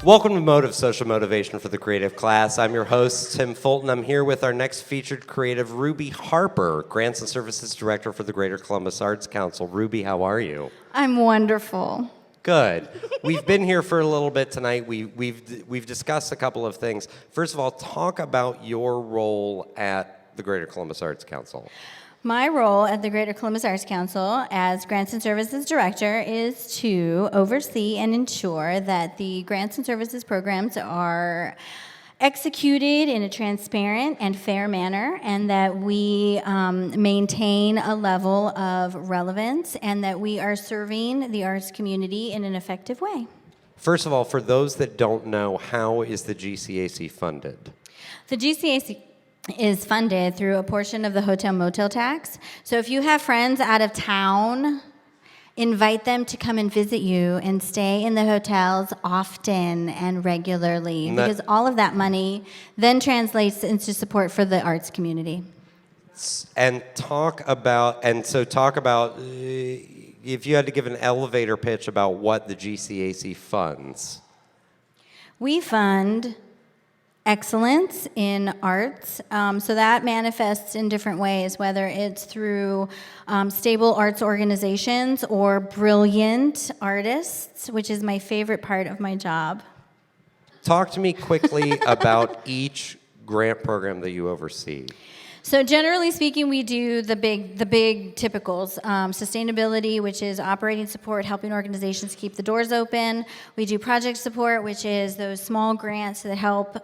Welcome to Motive, Social Motivation for the Creative Class. I'm your host, Tim Fulton. I'm here with our next featured creative, Ruby Harper, Grants and Services Director for the Greater Columbus Arts Council. Ruby, how are you? I'm wonderful. Good. We've been here for a little bit tonight. We've discussed a couple of things. First of all, talk about your role at the Greater Columbus Arts Council. My role at the Greater Columbus Arts Council as Grants and Services Director is to oversee and ensure that the grants and services programs are executed in a transparent and fair manner, and that we maintain a level of relevance, and that we are serving the arts community in an effective way. First of all, for those that don't know, how is the GCAC funded? The GCAC is funded through a portion of the hotel motel tax. So if you have friends out of town, invite them to come and visit you and stay in the hotels often and regularly, because all of that money then translates into support for the arts community. And talk about if you had to give an elevator pitch about what the GCAC funds. We fund excellence in arts, so that manifests in different ways, whether it's through stable arts organizations or brilliant artists, which is my favorite part of my job. Talk to me quickly about each grant program that you oversee. So generally speaking, we do the big typicals. Sustainability, which is operating support, helping organizations keep the doors open. We do project support, which is those small grants that help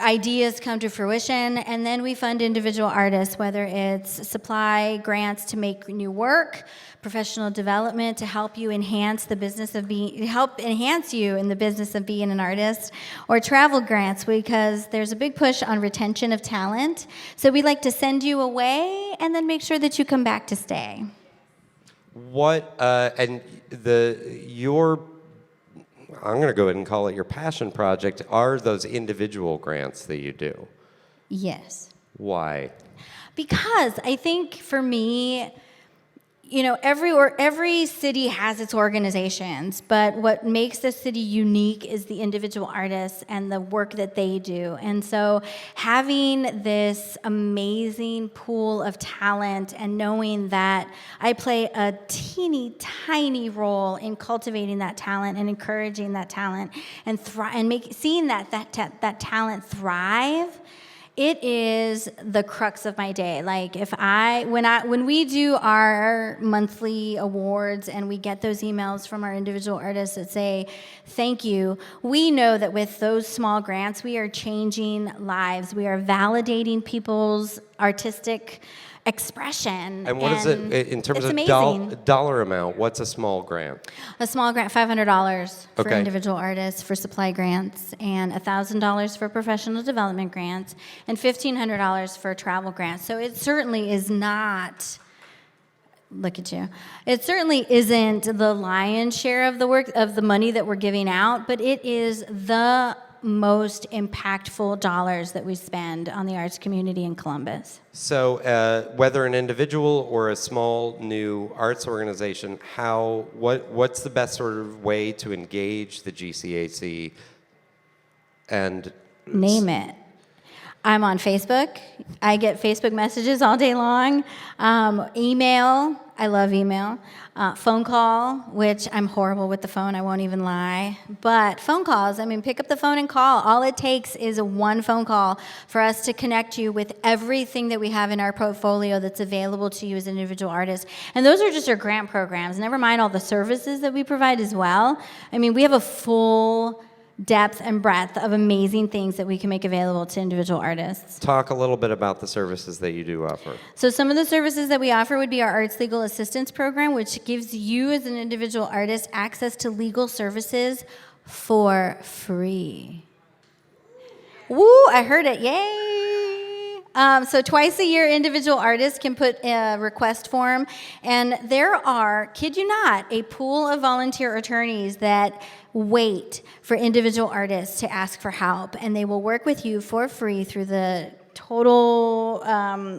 ideas come to fruition. And then we fund individual artists, whether it's supply grants to make new work, professional development to help you enhance the business of enhance you in the business of being an artist, or travel grants, because there's a big push on retention of talent. So we like to send you away and then make sure that you come back to stay. I'm going to go ahead and call it your passion project, are those individual grants that you do? Yes. Why? Because I think for me, you know, every city has its organizations, but what makes the city unique is the individual artists and the work that they do. And so having this amazing pool of talent and knowing that I play a teeny tiny role in cultivating that talent and encouraging that talent and seeing that talent thrive, it is the crux of my day. Like when we do our monthly awards and we get those emails from our individual artists that say, thank you, we know that with those small grants, we are changing lives. We are validating people's artistic expression. And what is it in terms of dollar amount? What's a small grant? A small grant, $500 for individual artists for supply grants, and $1,000 for professional development grants, and $1,500 for travel grants. So it certainly is not, look at you, it certainly isn't the lion's share of the work, of the money that we're giving out, but it is the most impactful dollars that we spend on the arts community in Columbus. So whether an individual or a small new arts organization, what's the best sort of way to engage the GCAC? And name it. I'm on Facebook. I get Facebook messages all day long. Email. I love email. Phone call, which I'm horrible with the phone, I won't even lie. But phone calls, pick up the phone and call. All it takes is one phone call for us to connect you with everything that we have in our portfolio that's available to you as an individual artist. And those are just our grant programs, never mind all the services that we provide as well. We have a full depth and breadth of amazing things that we can make available to individual artists. Talk a little bit about the services that you do offer. So some of the services that we offer would be our Arts Legal Assistance Program, which gives you as an individual artist access to legal services for free. Woo, I heard it, yay! So twice a year, individual artists can put a request form, and there are, kid you not, a pool of volunteer attorneys that wait for individual artists to ask for help, and they will work with you for free through the total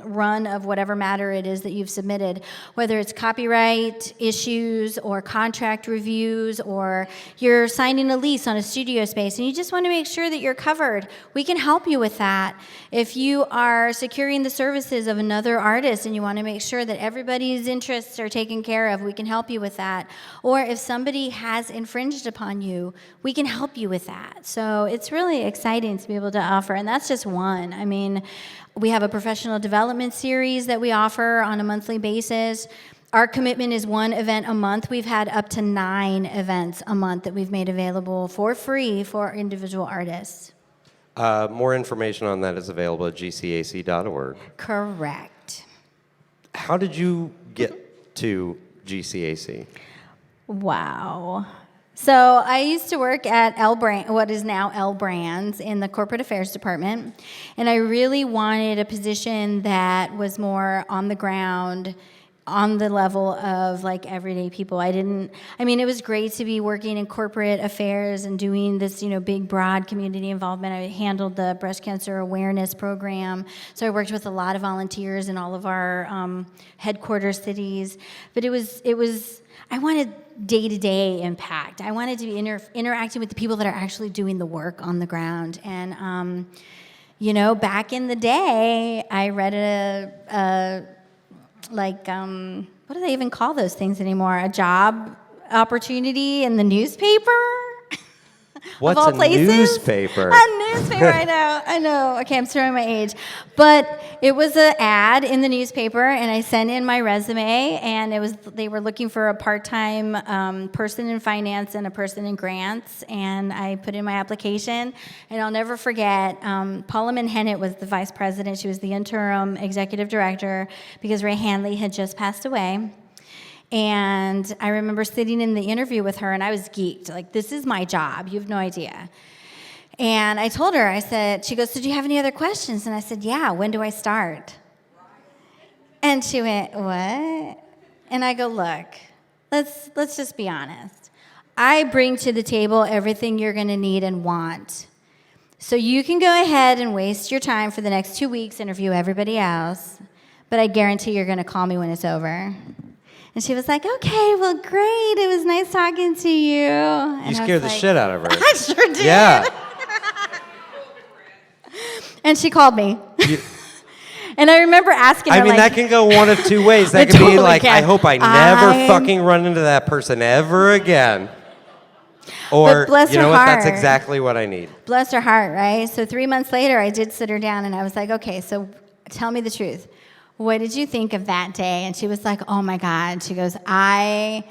run of whatever matter it is that you've submitted, whether it's copyright issues or contract reviews or you're signing a lease on a studio space and you just want to make sure that you're covered, we can help you with that. If you are securing the services of another artist and you want to make sure that everybody's interests are taken care of, we can help you with that. Or if somebody has infringed upon you, we can help you with that. So it's really exciting to be able to offer, and that's just one. I mean, we have a professional development series that we offer on a monthly basis. Our commitment is one event a month. We've had up to 9 events a month that we've made available for free for individual artists. More information on that is available at gcac.org. Correct. How did you get to GCAC? Wow. So I used to work at what is now L Brands in the corporate affairs department, and I really wanted a position that was more on the ground, on the level of like everyday people. It was great to be working in corporate affairs and doing this, big, broad community involvement. I handled the breast cancer awareness program, so I worked with a lot of volunteers in all of our headquarters cities. But I wanted day-to-day impact. I wanted to be interacting with the people that are actually doing the work on the ground. And, back in the day, I read what do they even call those things anymore? A job opportunity in the newspaper? What's of all a places? newspaper? A newspaper, I know. Okay, I'm showing my age. But it was an ad in the newspaper, and I sent in my resume, and they were looking for a part-time person in finance and a person in grants, and I put in my application, and I'll never forget, Paula Manhennett was the vice president. She was the interim executive director because Ray Hanley had just passed away. And I remember sitting in the interview with her, and I was geeked. Like, this is my job. You have no idea. And I told her, she goes, so do you have any other questions? And I said, yeah, when do I start? And she went, what? And I go, look, let's just be honest. I bring to the table everything you're going to need and want. So you can go ahead and waste your time for the next 2 weeks, interview everybody else, but I guarantee you're going to call me when it's over. And she was like, okay, well, great. It was nice talking to you. And You scared the shit out of her. I sure did. Yeah. And she called me. And I remember asking her, that can go one of two ways. That It could be totally like, can. I hope I never fucking run into that person ever again. Or, But bless you know her what, that's heart. exactly what I need. Bless her heart, right? So 3 months later, I did sit her down, and I was like, okay, so tell me the truth. What did you think of that day? And she was like, oh my God. She goes, I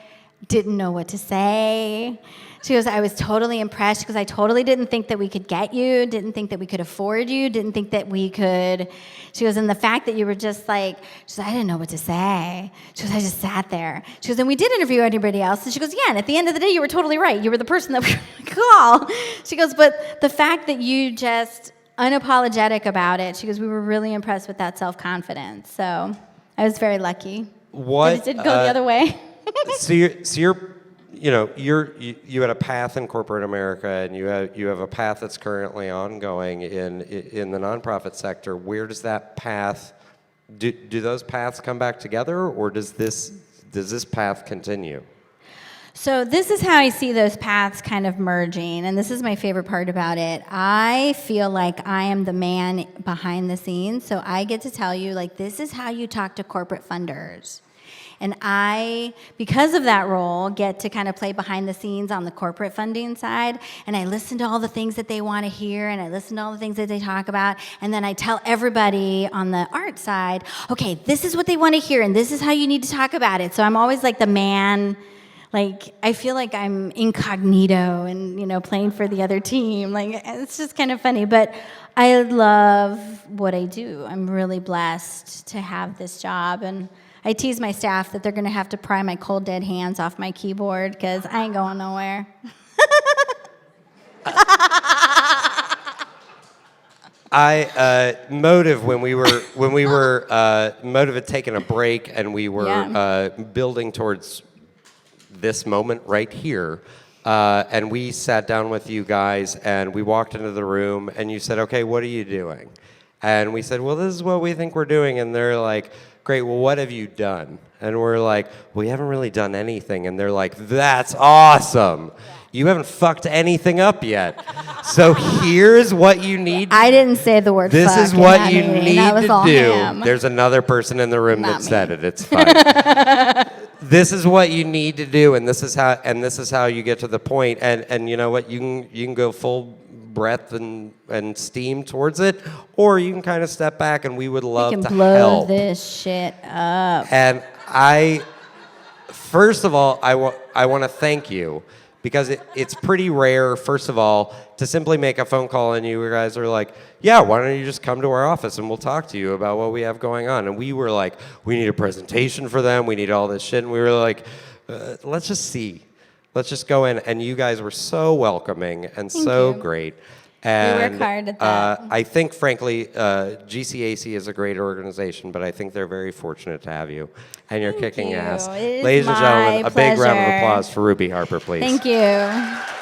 didn't know what to say. She goes, I was totally impressed because I totally didn't think that we could get you, didn't think that we could afford you, didn't think that we could. She goes, and the fact that you were just like, she goes, I didn't know what to say. She goes, I just sat there. She goes, and we did interview anybody else. And she goes, yeah, and at the end of the day, you were totally right. You were the person that we were going to call. She goes, but the fact that you just unapologetic about it, she goes, we were really impressed with that self-confidence. So I was very lucky. What? But it did go the other way. So you had a path in corporate America, and you have a path that's currently ongoing in the nonprofit sector. Where does that path? Do those paths come back together, or does this path continue? So this is how I see those paths kind of merging, and this is my favorite part about it. I feel like I am the man behind the scenes, so I get to tell you, like, this is how you talk to corporate funders. And I, because of that role, get to kind of play behind the scenes on the corporate funding side, and I listen to all the things that they want to hear, and I listen to all the things that they talk about, and then I tell everybody on the art side, okay, this is what they want to hear, and this is how you need to talk about it. So I'm always like the man. Like, I feel like I'm incognito and, playing for the other team. Like, it's just kind of funny. But I love what I do. I'm really blessed to have this job. And I tease my staff that they're going to have to pry my cold, dead hands off my keyboard because I ain't going nowhere. Motive, when we were Motive had taken a break, and we were building towards this moment right here, and we sat down with you guys, and we walked into the room, and you said, okay, what are you doing? And we said, well, this is what we think we're doing. And they're like, great, well, what have you done? And we're like, we haven't really done anything. And they're like, that's awesome. You haven't fucked anything up yet. So here's what you need. I didn't say the word This fuck is in what that you meeting. need That was to all do. him. There's another person in the room Not that me. said it. It's fine. This is what you need to do, and this is how you get to the point. And you know what? You can go full breath and steam towards it, or you can kind of step back, and we would love We to can blow help. this shit up. And first of all, I want to thank you, because it's pretty rare, first of all, to simply make a phone call and you guys are like, yeah, why don't you just come to our office and we'll talk to you about what we have going on. And we were like, we need a presentation for them, we need all this shit. And we were like, let's just see. Let's just go in. And you guys were so welcoming and so you. great. And work hard at that. I think, frankly, GCAC is a great organization, but I think they're very fortunate to have you. And you're kicking you. ass. It is Ladies and gentlemen, my a big round of pleasure. applause for Ruby Harper, please. Thank you.